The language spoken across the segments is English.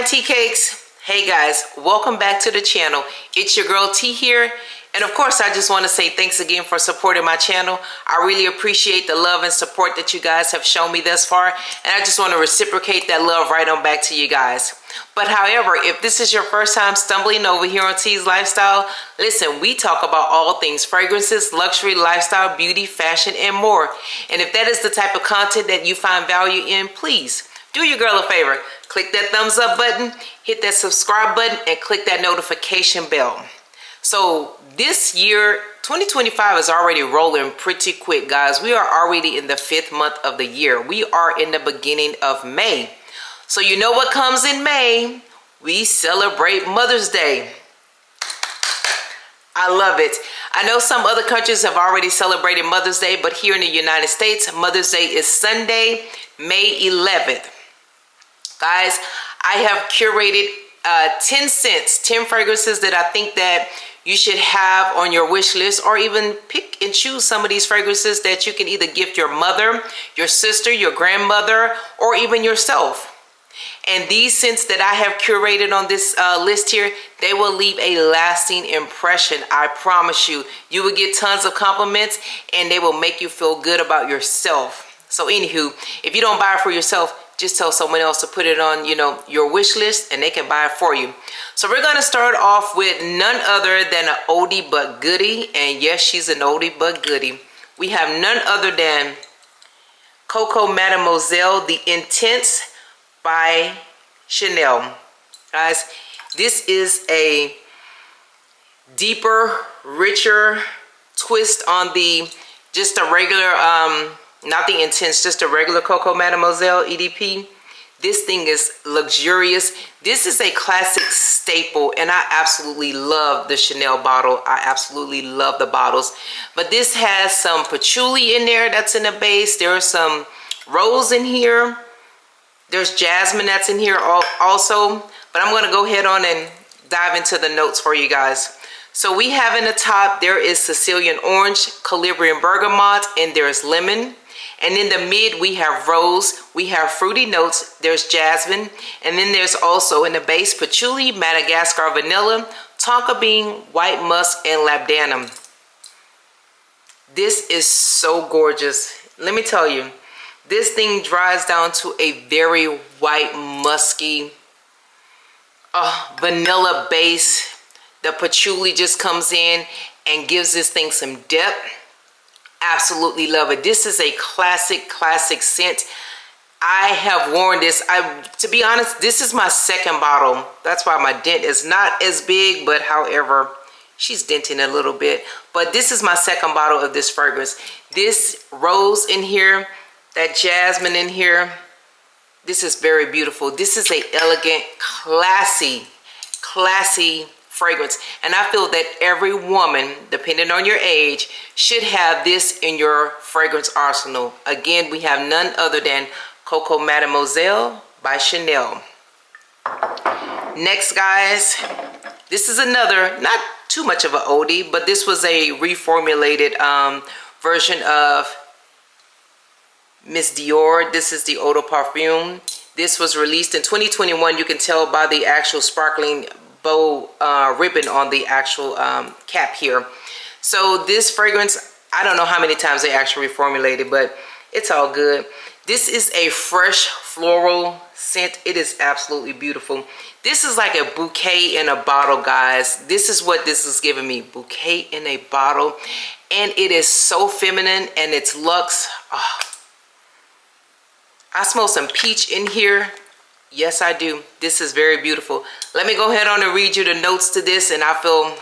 tea cakes. Hey guys, welcome back to the channel. It's your girl T here, and of course I just want to say thanks again for supporting my channel. I really appreciate the love and support that you guys have shown me thus far, and I just want to reciprocate that love right on back to you guys. But however, if this is your first time stumbling over here on T's Lifestyle, listen, we talk about all things fragrances, luxury, lifestyle, beauty, fashion, and more. And if that is the type of content that you find value in, please do your girl a favor. Click that thumbs up button, hit that subscribe button, and click that notification bell. So this year, 2025 is already rolling pretty quick, guys. We are already in the 5th month of the year. We are in the beginning of May. So you know what comes in May? We celebrate Mother's Day. I love it. I know some other countries have already celebrated Mother's Day, but here in the United States, Mother's Day is Sunday, May 11th. Guys, I have curated 10 fragrances that I think that you should have on your wish list, or even pick and choose some of these fragrances that you can either gift your mother, your sister, your grandmother, or even yourself. And these scents that I have curated on this list here, they will leave a lasting impression. I promise you. You will get tons of compliments, and they will make you feel good about yourself. So anywho, if you don't buy it for yourself, just tell someone else to put it on, your wish list, and they can buy it for you. So we're going to start off with none other than an oldie but goodie. And yes, she's an oldie but goodie. We have none other than Coco Mademoiselle the Intense by Chanel. Guys, this is a deeper, richer twist on the just a regular not the Intense, just a regular Coco Mademoiselle EDP. This thing is luxurious. This is a classic staple, and I absolutely love the Chanel bottle. I absolutely love the bottles. But this has some patchouli in there that's in the base. There's some rose in here. There's jasmine that's in here also. But I'm going to go ahead on and dive into the notes for you guys. So we have in the top, there is Sicilian orange, Calabrian bergamot, and there's lemon. And in the mid, we have rose, we have fruity notes, there's jasmine, and then there's also in the base patchouli, Madagascar vanilla, tonka bean, white musk, and labdanum. This is so gorgeous. Let me tell you, this thing dries down to a very white, musky, vanilla base. The patchouli just comes in and gives this thing some depth. Absolutely love it. This is a classic scent. I have worn this. To be honest, this is my 2nd bottle. That's why my dent is not as big, but however, she's denting a little bit. But this is my 2nd bottle of this fragrance. This rose in here, that jasmine in here, this is very beautiful. This is a elegant, classy fragrance, and I feel that every woman, depending on your age, should have this in your fragrance arsenal. Again, we have none other than Coco Mademoiselle by Chanel. Next, guys, this is another, not too much of an oldie, but this was a reformulated version of Miss Dior. This is the Eau de Parfum. This was released in 2021. You can tell by the actual sparkling bow ribbon on the actual cap here. So this fragrance, I don't know how many times they actually reformulated, but it's all good. This is a fresh floral scent. It is absolutely beautiful. This is like a bouquet in a bottle, guys. This is what this is giving me, bouquet in a bottle. And it is so feminine, and it's luxe. Oh. I smell some peach in here. Yes, I do. This is very beautiful. Let me go ahead on and read you the notes to this, and I feel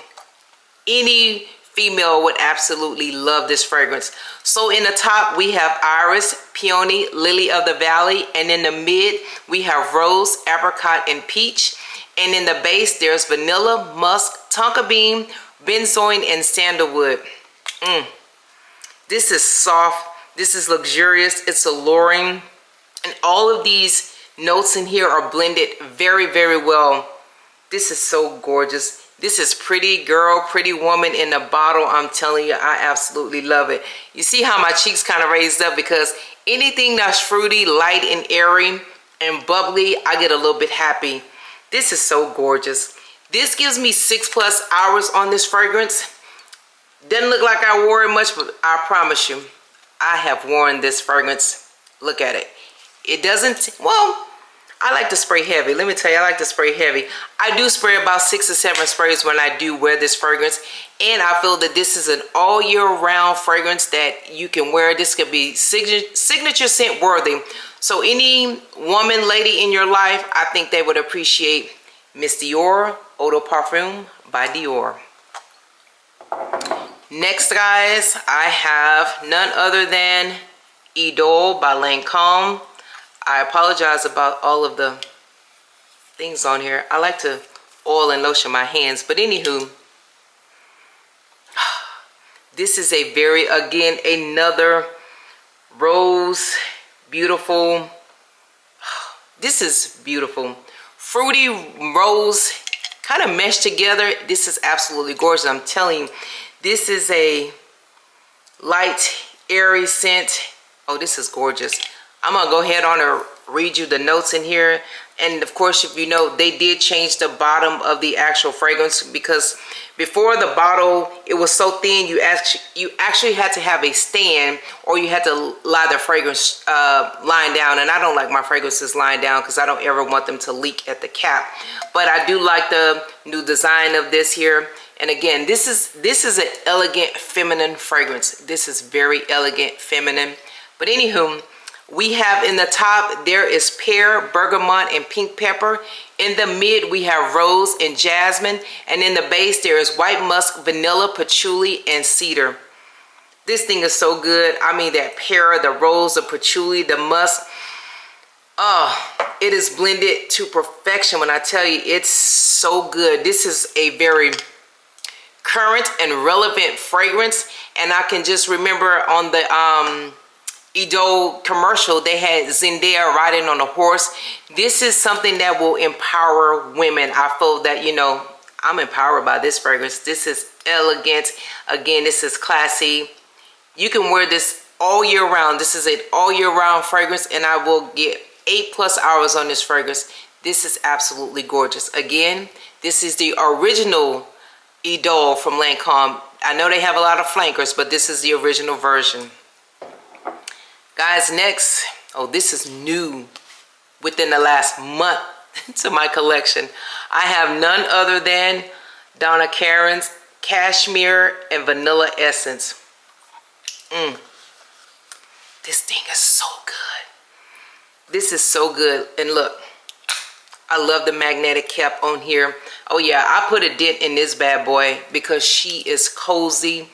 any female would absolutely love this fragrance. So in the top, we have iris, peony, lily of the valley, and in the mid, we have rose, apricot, and peach. And in the base, there's vanilla, musk, tonka bean, benzoin, and sandalwood. This is soft. This is luxurious. It's alluring. And all of these notes in here are blended very, very well. This is so gorgeous. This is pretty girl, pretty woman in a bottle. I'm telling you, I absolutely love it. You see how my cheeks kind of raised up, because anything that's fruity, light, and airy, and bubbly, I get a little bit happy. This is so gorgeous. This gives me 6+ hours on this fragrance. Doesn't look like I wore it much, but I promise you, I have worn this fragrance. Look at it. It doesn't, well, I like to spray heavy. Let me tell you, I like to spray heavy. I do spray about 6 or 7 sprays when I do wear this fragrance. And I feel that this is an all year round fragrance that you can wear. This could be signature scent worthy. So any woman, lady in your life, I think they would appreciate Miss Dior Eau de Parfum by Dior. Next, guys, I have none other than Idole by Lancome. I apologize about all of the things on here. I like to oil and lotion my hands, but anywho, this is a very, again, another rose, beautiful. This is beautiful. Fruity rose kind of meshed together. This is absolutely gorgeous. I'm telling you, this is a light, airy scent. Oh, this is gorgeous. I'm gonna go ahead on and read you the notes in here. And of course, if you know, they did change the bottom of the actual fragrance, because before the bottle, it was so thin, you actually had to have a stand, or you had to lie the fragrance lying down. And I don't like my fragrances lying down because I don't ever want them to leak at the cap. But I do like the new design of this here. And again, this is an elegant feminine fragrance. This is very elegant feminine. But anywho, we have in the top, there is pear, bergamot, and pink pepper. In the mid, we have rose and jasmine. And in the base, there is white musk, vanilla, patchouli, and cedar. This thing is so good. I mean, that pear, the rose, the patchouli, the musk. Oh, it is blended to perfection. When I tell you, it's so good. This is a very current and relevant fragrance. And I can just remember on the Idole commercial, they had Zendaya riding on a horse. This is something that will empower women. I feel that, you know, I'm empowered by this fragrance. This is elegant. Again, this is classy. You can wear this all year round. This is an all year round fragrance, and I will get 8+ hours on this fragrance. This is absolutely gorgeous. Again, this is the original Idole from Lancome. I know they have a lot of flankers, but this is the original version. Guys, next, oh, this is new within the last month to my collection. I have none other than Donna Karen's Cashmere and Vanilla Essence. This thing is so good. This is so good. And look, I love the magnetic cap on here. Oh yeah, I put a dent in this bad boy because she is cozy,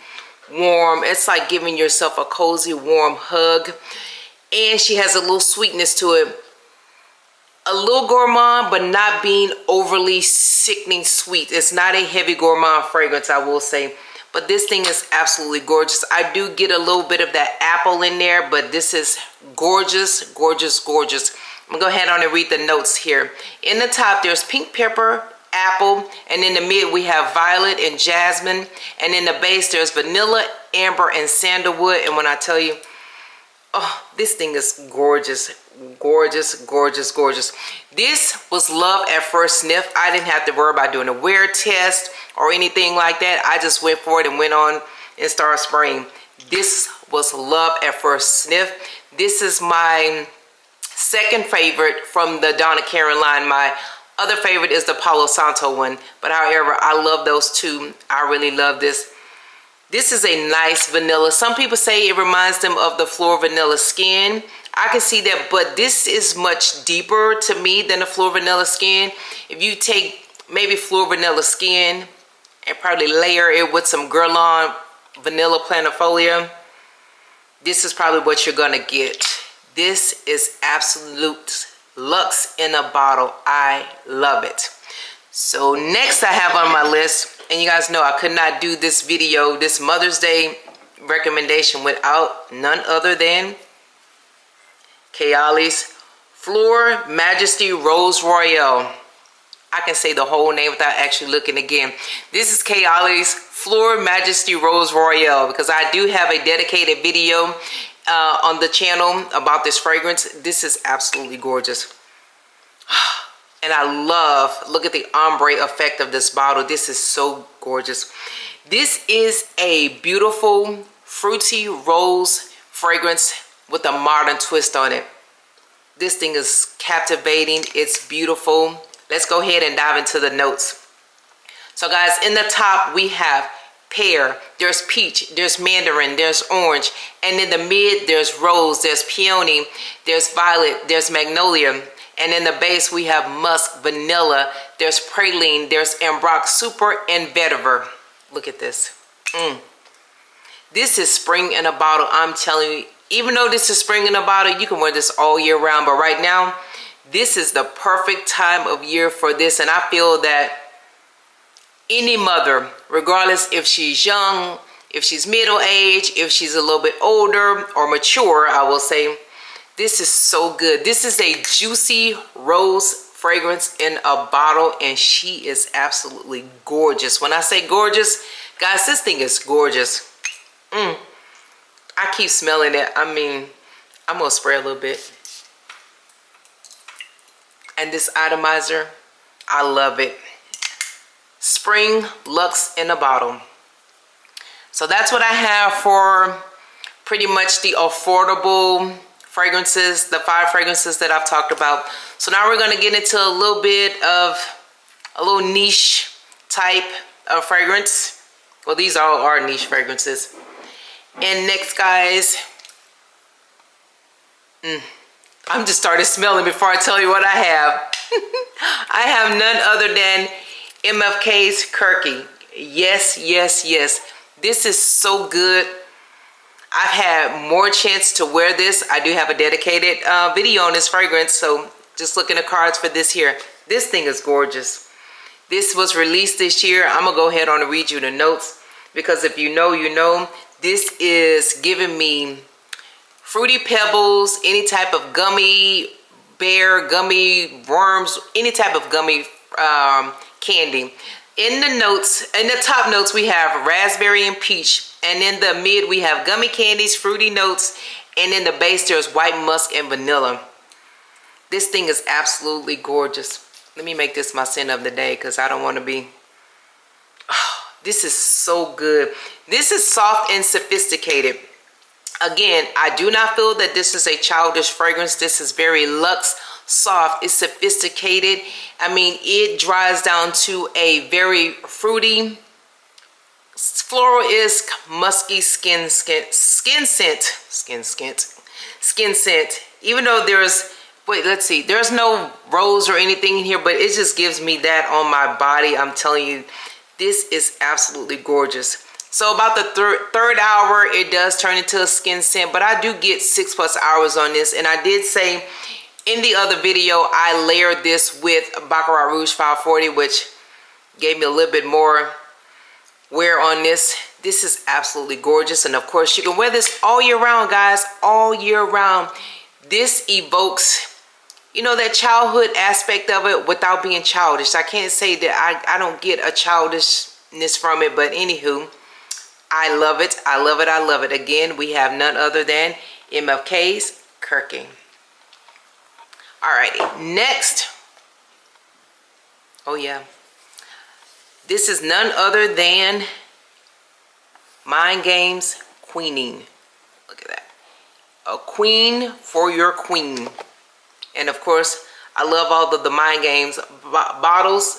warm. It's like giving yourself a cozy, warm hug. And she has a little sweetness to it. A little gourmand, but not being overly sickening sweet. It's not a heavy gourmand fragrance, I will say. But this thing is absolutely gorgeous. I do get a little bit of that apple in there, but this is gorgeous, gorgeous, gorgeous. I'm gonna go ahead on and read the notes here. In the top, there's pink pepper, apple, and in the mid we have violet and jasmine, and in the base there's vanilla, amber, and sandalwood. And when I tell you, oh, this thing is gorgeous, gorgeous, gorgeous, gorgeous. This was love at first sniff. I didn't have to worry about doing a wear test or anything like that. I just went for it and went on and started spraying. This was love at first sniff. This is my second favorite from the Donna Karen line. My other favorite is the Palo Santo one, but however, I love those two. I really love this. This is a nice vanilla. Some people say it reminds them of the Fleur Vanilla Skin. I can see that, but this is much deeper to me than the Fleur Vanilla Skin. If you take maybe Fleur Vanilla Skin and probably layer it with some Guerlain Vanilla Planifolia, this is probably what you're gonna get. This is absolute luxe in a bottle. I love it. So next I have on my list, and you guys know I could not do this video, this Mother's Day recommendation, without none other than Kayali's Fleur Majesty Rose Royale. I can say the whole name without actually looking again. This is Kayali's Fleur Majesty Rose Royale, because I do have a dedicated video on the channel about this fragrance. This is absolutely gorgeous. And I love, look at the ombre effect of this bottle. This is so gorgeous. This is a beautiful fruity rose fragrance with a modern twist on it. This thing is captivating. It's beautiful. Let's go ahead and dive into the notes. So guys, in the top we have pear, there's peach, there's mandarin, there's orange, and in the mid there's rose, there's peony, there's violet, there's magnolia, and in the base we have musk, vanilla, there's praline, there's ambrox super, and vetiver. Look at this. This is spring in a bottle. I'm telling you, even though this is spring in a bottle, you can wear this all year round, but right now this is the perfect time of year for this. And I feel that any mother, regardless if she's young, if she's middle-aged, if she's a little bit older or mature, I will say, this is so good. This is a juicy rose fragrance in a bottle, and she is absolutely gorgeous. When I say gorgeous, guys, this thing is gorgeous. I keep smelling it. I mean, I'm gonna spray a little bit. And this atomizer, I love it. Spring Luxe in a bottle. So that's what I have for pretty much the affordable fragrances, the 5 fragrances that I've talked about. So now we're going to get into a little bit of a little niche type of fragrance. Well, these all are niche fragrances. And next, guys, I'm just started smelling before I tell you what I have. I have none other than MFK's Kirky. Yes, yes, yes. This is so good. I've had more chance to wear this. I do have a dedicated video on this fragrance, so just look in the cards for this here. This thing is gorgeous. This was released this year. I'm gonna go ahead on and read you the notes, because if you know, you know. This is giving me fruity pebbles, any type of gummy bear, gummy worms, any type of gummy candy. In the notes, in the top notes, we have raspberry and peach, and in the mid we have gummy candies, fruity notes, and in the base there's white musk and vanilla. This thing is absolutely gorgeous. Let me make this my scent of the day, because I don't want to be... This is so good. This is soft and sophisticated. Again, I do not feel that this is a childish fragrance. This is very luxe, soft, it's sophisticated. I mean, it dries down to a very fruity, floral-esque, musky skin scent. Even though there's, wait, let's see, there's no rose or anything in here, but it just gives me that on my body. I'm telling you, this is absolutely gorgeous. So about the third hour, it does turn into a skin scent, but I do get 6+ hours on this. And I did say in the other video, I layered this with Baccarat Rouge 540, which gave me a little bit more wear on this. This is absolutely gorgeous. And of course, you can wear this all year round, guys, all year round. This evokes, you know, that childhood aspect of it without being childish. I can't say that I don't get a childishness from it, but anywho, I love it. I love it. I love it. Again, we have none other than MFK's Kirky. Alrighty, next. Oh yeah. This is none other than Mind Games Queening. Look at that. A queen for your queen. And of course, I love all of the Mind Games bottles.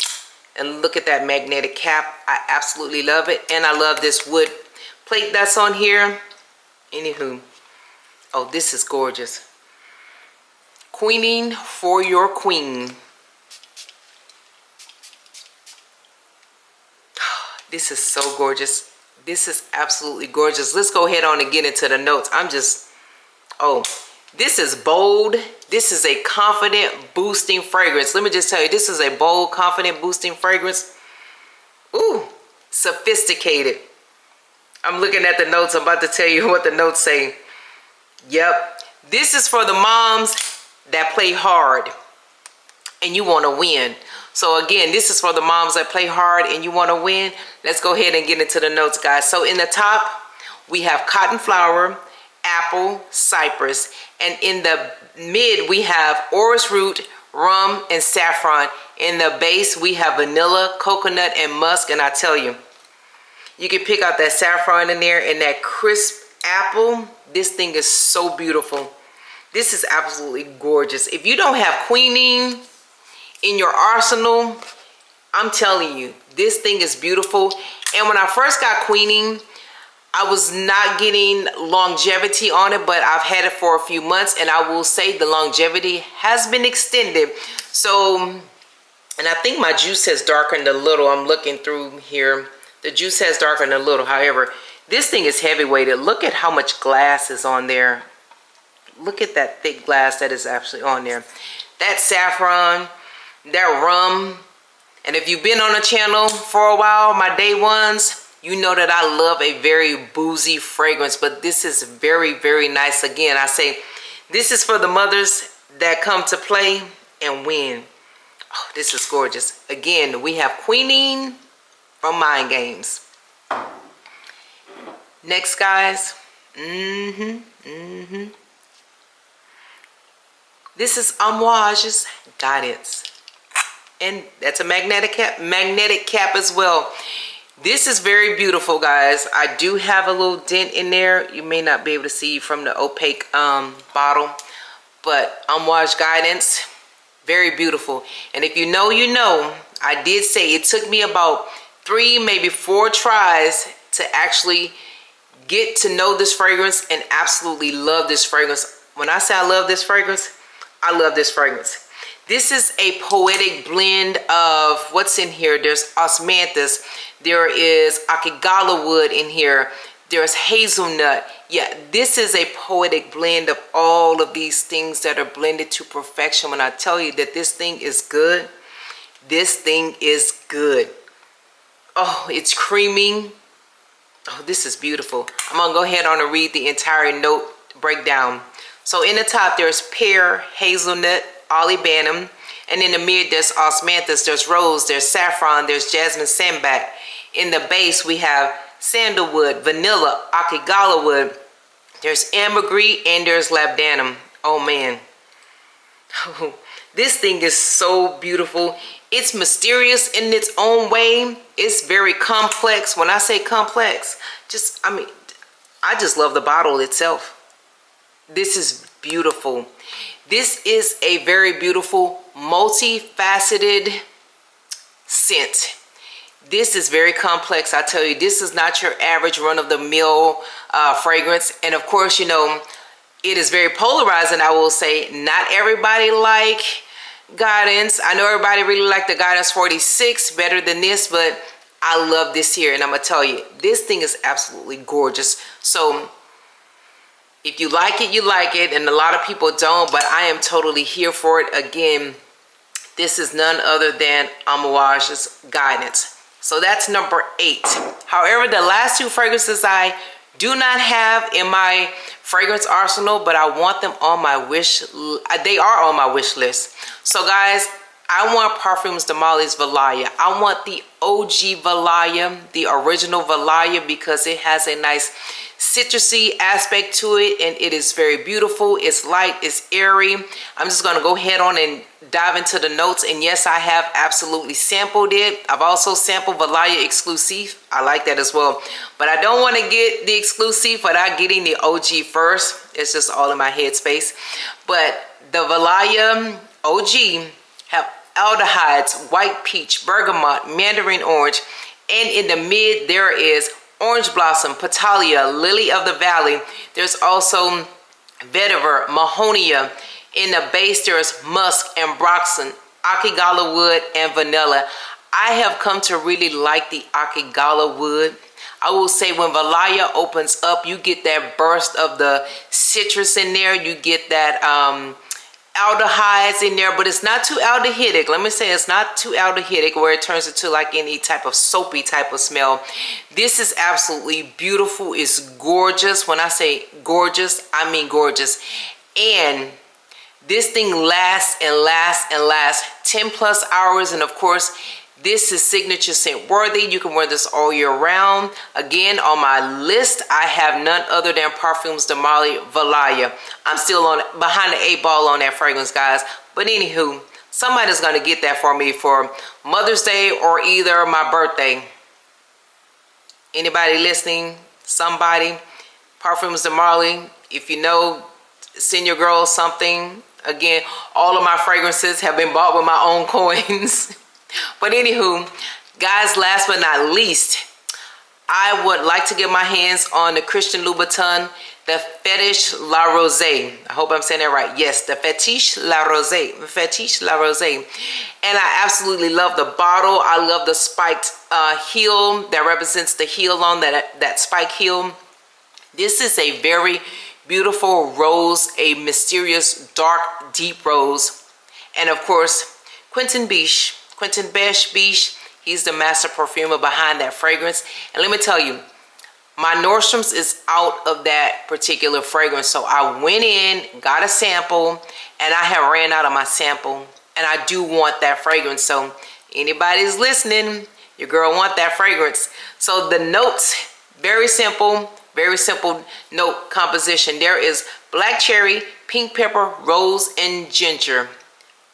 And look at that magnetic cap. I absolutely love it. And I love this wood plate that's on here. Anywho. Oh, this is gorgeous. Queening for your queen. This is so gorgeous. This is absolutely gorgeous. Let's go ahead on and get into the notes. Oh, this is bold. This is a confident boosting fragrance. Let me just tell you, this is a bold, confident boosting fragrance. Ooh, sophisticated. I'm looking at the notes. I'm about to tell you what the notes say. Yep. This is for the moms that play hard and you want to win. So again, this is for the moms that play hard and you want to win. Let's go ahead and get into the notes, guys. So in the top, we have cotton flower, apple, cypress, and in the mid, we have orris root, rum, and saffron. In the base, we have vanilla, coconut, and musk. And I tell you, you can pick out that saffron in there and that crisp apple. This thing is so beautiful. This is absolutely gorgeous. If you don't have quinine in your arsenal, I'm telling you, this thing is beautiful. And when I first got quinine, I was not getting longevity on it, but I've had it for a few months, and I will say the longevity has been extended. So, and I think my juice has darkened a little. I'm looking through here. The juice has darkened a little. However, this thing is heavyweighted. Look at how much glass is on there. Look at that thick glass that is actually on there. That saffron, that rum. And if you've been on the channel for a while, my day ones, you know that I love a very boozy fragrance. But this is very, very nice. Again, I say this is for the mothers that come to play and win. Oh, this is gorgeous. Again, we have quinine from Mind Games. Next, guys. This is Amouage's Guidance. And that's a magnetic cap as well. This is very beautiful, guys. I do have a little dent in there. You may not be able to see from the opaque bottle. But Amouage Guidance, very beautiful. And if you know, you know. I did say it took me about 3, maybe 4 tries to actually get to know this fragrance and absolutely love this fragrance. When I say I love this fragrance, I love this fragrance. This is a poetic blend of what's in here. There's osmanthus, there is akigala wood in here, there's hazelnut. Yeah, this is a poetic blend of all of these things that are blended to perfection. When I tell you that this thing is good, this thing is good. Oh, it's creamy. Oh, this is beautiful. I'm gonna go ahead on and read the entire note breakdown. So in the top, there's pear, hazelnut, olibanum, and in the mid, there's osmanthus, there's rose, there's saffron, there's jasmine sambac. In the base, we have sandalwood, vanilla, akigala wood, there's ambergris, and there's labdanum. Oh man. This thing is so beautiful. It's mysterious in its own way. It's very complex. When I say complex, I just love the bottle itself. This is beautiful. This is a very beautiful, multifaceted scent. This is very complex. I tell you, this is not your average run-of-the-mill fragrance. And of course, you know, it is very polarizing. I will say not everybody like Guidance. I know everybody really like the Guidance 46 better than this, but I love this here. And I'm going to tell you, this thing is absolutely gorgeous. So if you like it, you like it. And a lot of people don't, but I am totally here for it. Again, this is none other than Amouage's Guidance. So that's number 8. However, the last 2 fragrances I do not have in my fragrance arsenal, but I want them on my wish. They are on my wish list. So guys, I want Perfumes de Marly's Valaya. I want the OG Valaya, the original Valaya, because it has a nice citrusy aspect to it, and it is very beautiful. It's light, it's airy. I'm just going to go ahead on and dive into the notes. And yes, I have absolutely sampled it. I've also sampled Valaya Exclusive. I like that as well, but I don't want to get the exclusive without getting the OG first. It's just all in my headspace. But the Valaya OG have aldehydes, white peach, bergamot, mandarin orange, and in the mid there is orange blossom, Petalia, lily of the valley. There's also vetiver, mahonia. In the base, there's musk and broxon, akigala wood, and vanilla. I have come to really like the akigala wood. I will say when Valaya opens up, you get that burst of the citrus in there. You get that aldehydes in there, but it's not too aldehydic. Let me say it's not too aldehydic where it turns into like any type of soapy type of smell. This is absolutely beautiful. It's gorgeous. When I say gorgeous, I mean gorgeous. And this thing lasts and lasts and lasts 10 plus hours. And of course, this is signature scent worthy. You can wear this all year round. Again, on my list, I have none other than Perfumes de Marly Valaya. I'm still on behind the 8 ball on that fragrance, guys. But anywho, somebody's gonna get that for me for Mother's Day or either my birthday. Anybody listening? Somebody? Perfumes de Marley, if you know, send your girl something. Again, all of my fragrances have been bought with my own coins. But anywho, guys, last but not least, I would like to get my hands on the Christian Louboutin, the Fetish La Rosée. I hope I'm saying that right. Yes, the Fetish La Rosée. Fetish La Rosée. And I absolutely love the bottle. I love the spiked heel that represents the heel on that spike heel. This is a very beautiful rose, a mysterious, dark, deep rose. And of course, Quentin Beche, he's the master perfumer behind that fragrance. And let me tell you, my Nordstrom's is out of that particular fragrance. So I went in, got a sample, and I have ran out of my sample. And I do want that fragrance. So anybody's listening, your girl want that fragrance. So the notes, very simple note composition. There is black cherry, pink pepper, rose, and ginger.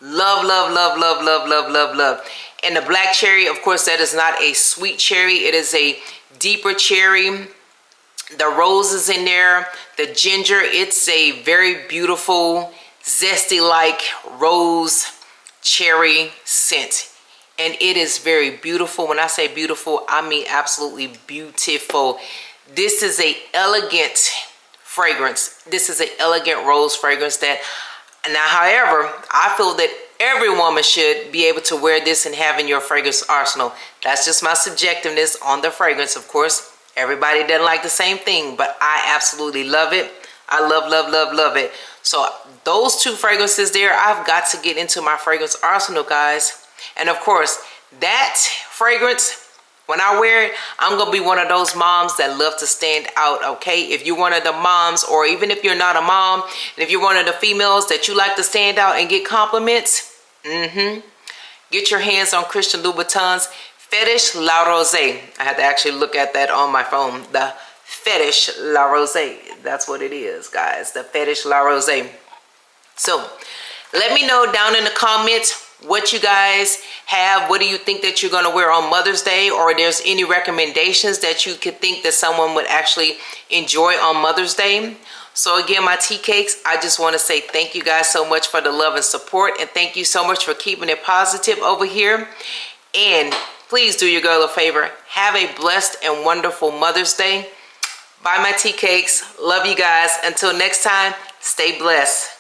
Love, love, love, love, love, love, love, love. And the black cherry, of course, that is not a sweet cherry. It is a deeper cherry. The rose is in there. The ginger, it's a very beautiful, zesty-like rose cherry scent. And it is very beautiful. When I say beautiful, I mean absolutely beautiful. This is a elegant fragrance. This is an elegant rose fragrance that, now, however, I feel that every woman should be able to wear this and have in your fragrance arsenal. That's just my subjectiveness on the fragrance. Of course, everybody doesn't like the same thing, but I absolutely love it. I love, love, love, love it. So those two fragrances there, I've got to get into my fragrance arsenal, guys. And of course, that fragrance, when I wear it, I'm going to be one of those moms that love to stand out, okay? If you're one of the moms, or even if you're not a mom, and if you're one of the females that you like to stand out and get compliments, get your hands on Christian Louboutin's Fetish La Rosée. I had to actually look at that on my phone. The Fetish La Rosée. That's what it is, guys. The Fetish La Rosée. So, let me know down in the comments what you guys have. What do you think that you're going to wear on Mother's Day, or there's any recommendations that you could think that someone would actually enjoy on Mother's Day? So again, my tea cakes, I just want to say thank you guys so much for the love and support, and thank you so much for keeping it positive over here. And please do your girl a favor, have a blessed and wonderful Mother's Day. Bye, my tea cakes. Love you guys. Until next time, stay blessed.